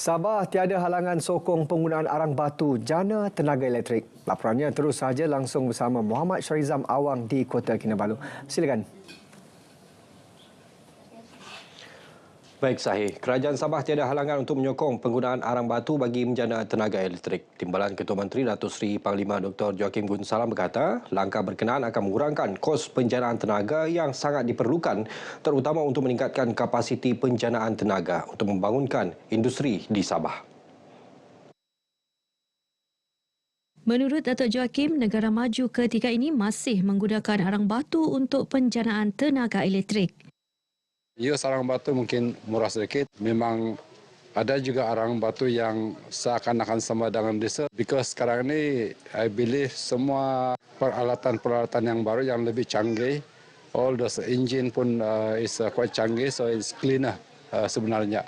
Sabah tiada halangan sokong penggunaan arang batu jana tenaga elektrik. Laporannya terus saja langsung bersama Muhammad Syarizam Awang di Kota Kinabalu. Silakan. Baik Sahih, Kerajaan Sabah tiada halangan untuk menyokong penggunaan arang batu bagi menjana tenaga elektrik. Timbalan Ketua Menteri Datuk Seri Panglima Dr. Joaquim Gunsalam berkata, langkah berkenaan akan mengurangkan kos penjanaan tenaga yang sangat diperlukan terutama untuk meningkatkan kapasiti penjanaan tenaga untuk membangunkan industri di Sabah. Menurut Datuk Joaquim, negara maju ketiga ini masih menggunakan arang batu untuk penjanaan tenaga elektrik. Ya, arang batu mungkin murah sedikit. Memang ada juga arang batu yang seakan-akan sama dengan diesel. Because sekarang ini, I believe semua peralatan-peralatan yang baru yang lebih canggih, all those engine pun is quite canggih, so it's cleaner sebenarnya.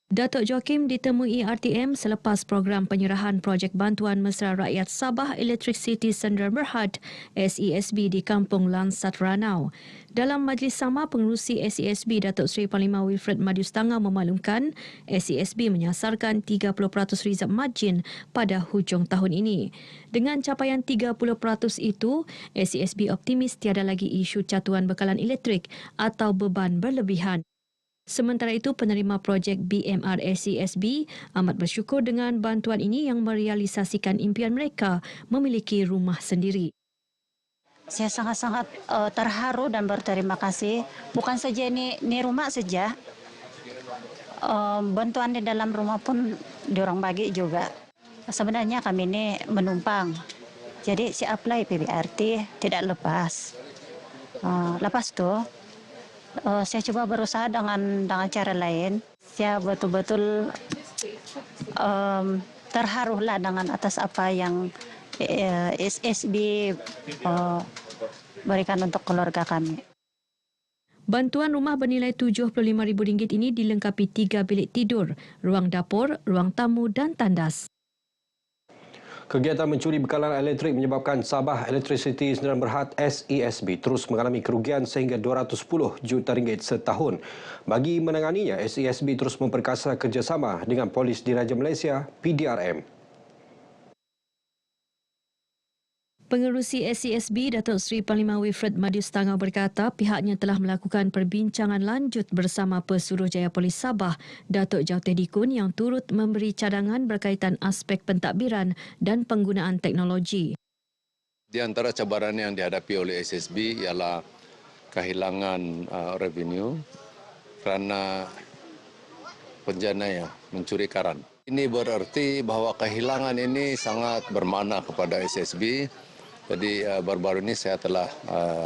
Datuk Joaquim ditemui RTM selepas program penyerahan projek bantuan mesra rakyat Sabah Electricity Sdn Bhd SESB di Kampung Lansat Ranau. Dalam majlis sama, pengerusi SESB Datuk Seri Panglima Wilfred Madiustanga memaklumkan SESB menyasarkan 30% rizab margin pada hujung tahun ini. Dengan capaian 30% itu, SESB optimis tiada lagi isu catuan bekalan elektrik atau beban berlebihan. Sementara itu, penerima projek BMR SESB amat bersyukur dengan bantuan ini yang merealisasikan impian mereka memiliki rumah sendiri. Saya sangat-sangat terharu dan berterima kasih. Bukan saja ini rumah saja, bantuan di dalam rumah pun diorang bagi juga. Sebenarnya kami ini menumpang, jadi si apply PBRT tidak lepas. Lepas tu, saya coba berusaha dengan cara lain. Saya betul-betul terharulah dengan atas apa yang SESB berikan untuk keluarga kami. Bantuan rumah bernilai RM75,000 ini dilengkapi 3 bilik tidur, ruang dapur, ruang tamu dan tandas. Kegiatan mencuri bekalan elektrik menyebabkan Sabah Electricity Sdn Bhd SESB terus mengalami kerugian sehingga RM210 juta setahun. Bagi menanganinya, SESB terus memperkasa kerjasama dengan Polis Diraja Malaysia PDRM. Pengerusi SESB Datuk Seri Panglima Wilfred Madiustanga berkata pihaknya telah melakukan perbincangan lanjut bersama Pesuruhjaya Polis Sabah Datuk Jauteh Dikun yang turut memberi cadangan berkaitan aspek pentadbiran dan penggunaan teknologi. Di antara cabaran yang dihadapi oleh SESB ialah kehilangan revenue kerana penjana yang mencuri karan. Ini berarti bahawa kehilangan ini sangat bermakna kepada SESB. Jadi baru-baru ini saya telah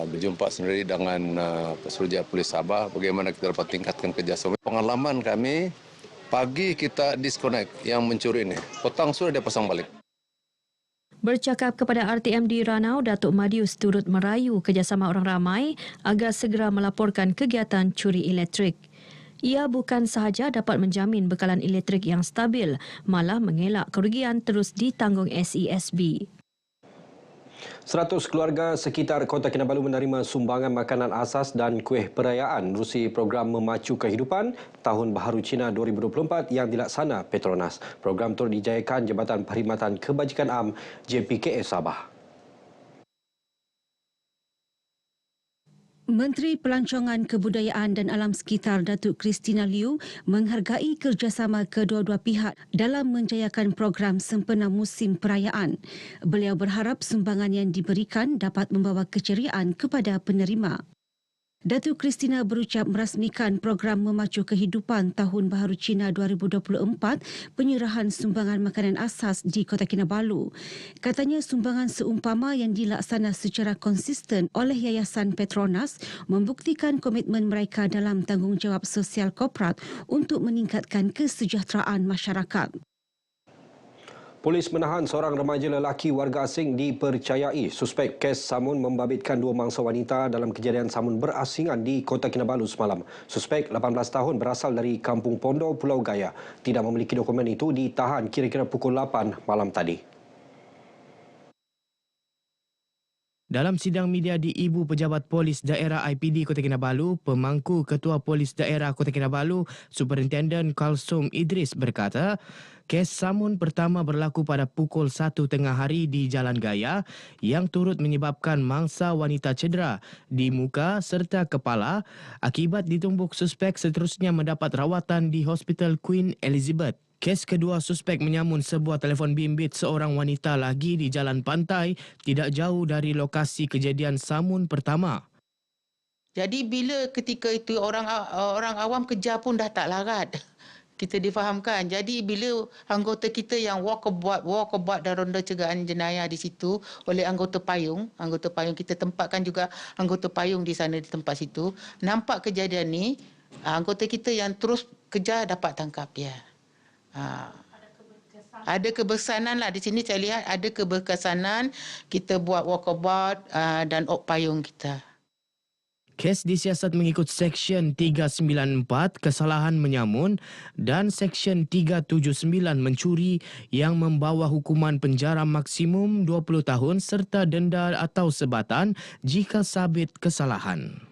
berjumpa sendiri dengan Pesuruhjaya Polis Sabah bagaimana kita dapat tingkatkan kerjasama. Pengalaman kami, pagi kita disconnect yang mencuri ini, petang sudah dia pasang balik. Bercakap kepada RTM di Ranau, Datuk Madius turut merayu kerjasama orang ramai agar segera melaporkan kegiatan curi elektrik. Ia bukan sahaja dapat menjamin bekalan elektrik yang stabil, malah mengelak kerugian terus ditanggung SESB. 100 keluarga sekitar Kota Kinabalu menerima sumbangan makanan asas dan kuih perayaan menerusi program Memacu Kehidupan Tahun Baharu Cina 2024 yang dilaksana Petronas. Program turut dijayakan Jabatan Perkhidmatan Kebajikan Am JPKS Sabah. Menteri Pelancongan Kebudayaan dan Alam Sekitar Datuk Christina Liu menghargai kerjasama kedua-dua pihak dalam menjayakan program sempena musim perayaan. Beliau berharap sumbangan yang diberikan dapat membawa keceriaan kepada penerima. Datuk Christina berucap merasmikan program Memacu Kehidupan Tahun Baharu Cina 2024 penyerahan sumbangan makanan asas di Kota Kinabalu. Katanya sumbangan seumpama yang dilaksana secara konsisten oleh Yayasan Petronas membuktikan komitmen mereka dalam tanggungjawab sosial korporat untuk meningkatkan kesejahteraan masyarakat. Polis menahan seorang remaja lelaki warga asing dipercayai suspek kes samun membabitkan 2 mangsa wanita dalam kejadian samun berasingan di Kota Kinabalu semalam. Suspek 18 tahun berasal dari Kampung Pondo, Pulau Gaya. Tidak memiliki dokumen itu ditahan kira-kira pukul 8 malam tadi. Dalam sidang media di Ibu Pejabat Polis Daerah IPD Kota Kinabalu, pemangku Ketua Polis Daerah Kota Kinabalu, Superintenden Kalsum Idris berkata, kes samun pertama berlaku pada pukul 1 tengah hari di Jalan Gaya yang turut menyebabkan mangsa wanita cedera di muka serta kepala akibat ditumbuk suspek seterusnya mendapat rawatan di Hospital Queen Elizabeth. Kes kedua suspek menyamun sebuah telefon bimbit seorang wanita lagi di Jalan Pantai tidak jauh dari lokasi kejadian samun pertama. Jadi bila ketika itu orang awam kejar pun dah tak larat. Kita difahamkan. Jadi bila anggota kita yang walkabout dan ronda cegahan jenayah di situ oleh anggota payung kita tempatkan juga anggota payung di sana di tempat situ. Nampak kejadian ni, anggota kita yang terus kejar dapat tangkap dia. Ada keberkesanan lah di sini, saya lihat ada keberkesanan kita buat walkabout dan op payung kita. Kes disiasat mengikut Seksyen 394 kesalahan menyamun dan Seksyen 379 mencuri yang membawa hukuman penjara maksimum 20 tahun serta denda atau sebatan jika sabit kesalahan.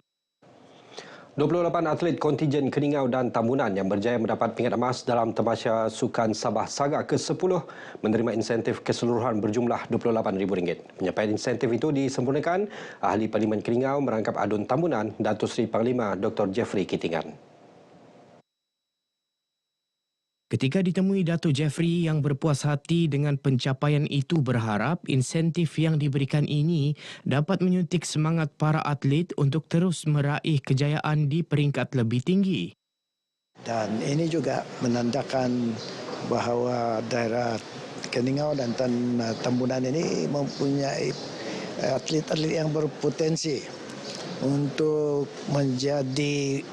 28 atlet kontijen Keningau dan Tambunan yang berjaya mendapat pingat emas dalam Tamasya Sukan Sabah Saga ke-10 menerima insentif keseluruhan berjumlah RM28,000. Penyampaian insentif itu disempurnakan Ahli Parlimen Keningau merangkap adun Tambunan Datuk Seri Panglima Dr. Jeffrey Kitingan. Ketika ditemui Datuk Jeffrey yang berpuas hati dengan pencapaian itu berharap insentif yang diberikan ini dapat menyuntik semangat para atlet untuk terus meraih kejayaan di peringkat lebih tinggi. Dan ini juga menandakan bahawa daerah Keningau dan Tambunan ini mempunyai atlet-atlet yang berpotensi untuk menjadi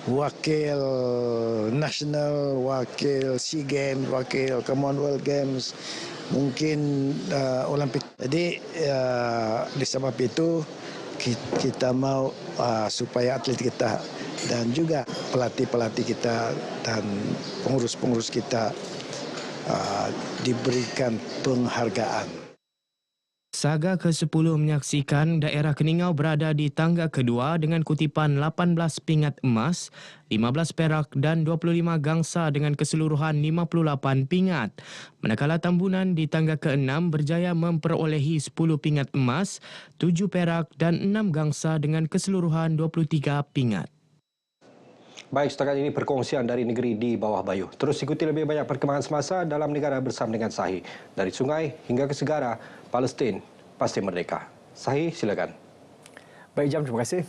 wakil nasional, wakil SEA Games, wakil Commonwealth Games, mungkin Olimpik. Jadi disebab itu kita mau supaya atlet kita dan juga pelatih-pelatih kita dan pengurus-pengurus kita diberikan penghargaan. Saga ke-10 menyaksikan daerah Keningau berada di tangga kedua dengan kutipan 18 pingat emas, 15 perak dan 25 gangsa dengan keseluruhan 58 pingat. Manakala Tambunan di tangga ke-6 berjaya memperolehi 10 pingat emas, 7 perak dan 6 gangsa dengan keseluruhan 23 pingat. Baik, setakat ini perkongsian dari negeri di bawah Bayuh. Terus ikuti lebih banyak perkembangan semasa dalam negara bersama dengan Sahih. Dari sungai hingga ke segara, Palestin pasti merdeka. Sahih, silakan. Baik, Jam, terima kasih.